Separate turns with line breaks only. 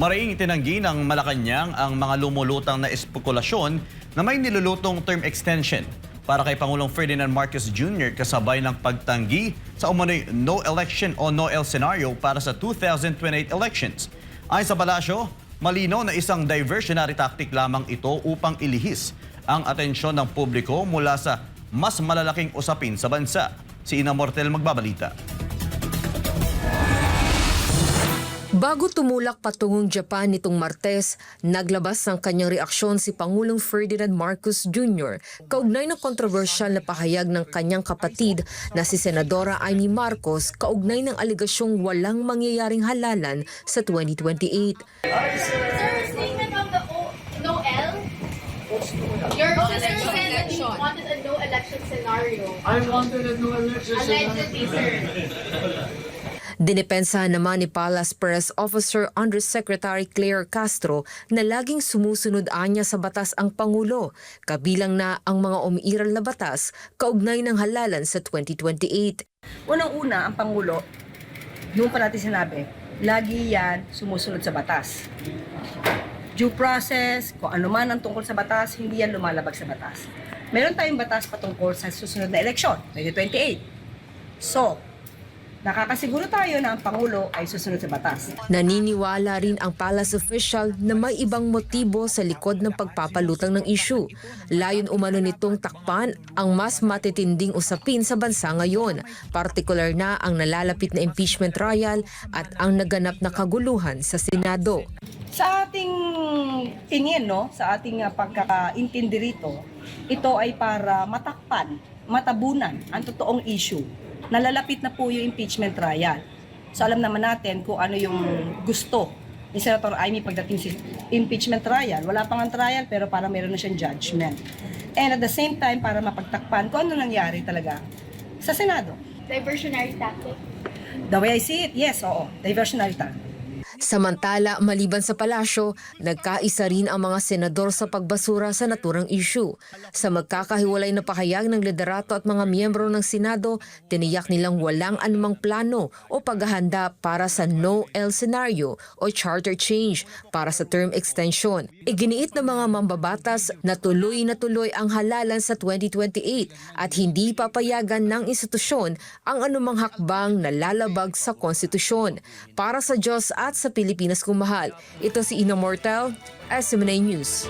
Maraing itinanggi ng Malacanang ang mga lumulutang na espekulasyon na may nilulutong term extension para kay Pangulong Ferdinand Marcos Jr. kasabay ng pagtanggi sa umano'y no election o no-el scenario para sa 2028 elections. Ayon sa palasyo, malinaw na isang diversionary tactic lamang ito upang ilihis ang atensyon ng publiko mula sa mas malalaking usapin sa bansa. Si Ina Mortel magbabalita.
Bago tumulak patungong Japan nitong Martes, naglabas ng kanyang reaksyon si Pangulong Ferdinand Marcos Jr. kaugnay ng kontrobersyal na pahayag ng kanyang kapatid na si Senadora Amy Marcos kaugnay ng aligasyong walang mangyayaring halalan sa 2028.
Sir, statement of the no-el? Your sister said that you wanted a no-election scenario.
I wanted a no election scenario.
Allegedly, sir.
Dinipensahan naman ni Palace Press Officer Undersecretary Claire Castro na laging sumusunod anya sa batas ang Pangulo, kabilang na ang mga umiiral na batas kaugnay ng halalan sa 2028.
Unang-una, ang Pangulo, noon pa natin sinabi, lagi yan sumusunod sa batas. Due process, kung ano man ang tungkol sa batas, hindi yan lumalabag sa batas. Meron tayong batas patungkol sa susunod na eleksyon, 2028. So, nakakasiguro tayo na ang Pangulo ay susunod sa batas.
Naniniwala rin ang Palace official na may ibang motibo sa likod ng pagpapalutang ng issue. Layon umano nitong takpan ang mas matitinding usapin sa bansa ngayon, partikular na ang nalalapit na impeachment trial at ang naganap na kaguluhan sa Senado.
Sa ating tingin, sa ating pagkakaintindi rito, ito ay para matakpan, matabunan ang totoong issue. Nalalapit na po yung impeachment trial. So alam naman natin kung ano yung gusto ni Senator Amy pagdating sa impeachment trial. Wala pang ang trial pero parang meron na siyang judgment. And at the same time, para mapagtakpan kung ano nangyari talaga sa Senado.
Diversionary tactic.
The way I see it, yes, oo, diversionary tactic.
Samantala, maliban sa palasyo, nagkaisa rin ang mga senador sa pagbasura sa naturang issue. Sa magkakahiwalay na pahayag ng liderato at mga miyembro ng Senado, tiniyak nilang walang anumang plano o paghahanda para sa no-el scenario o charter change para sa term extension. Iginiit ng mga mambabatas na tuloy ang halalan sa 2028 at hindi papayagan ng institusyon ang anumang hakbang na lalabag sa konstitusyon. Para sa Diyos at sa Pilipinas kung mahal, ito si Ina Mortel, SMNA News.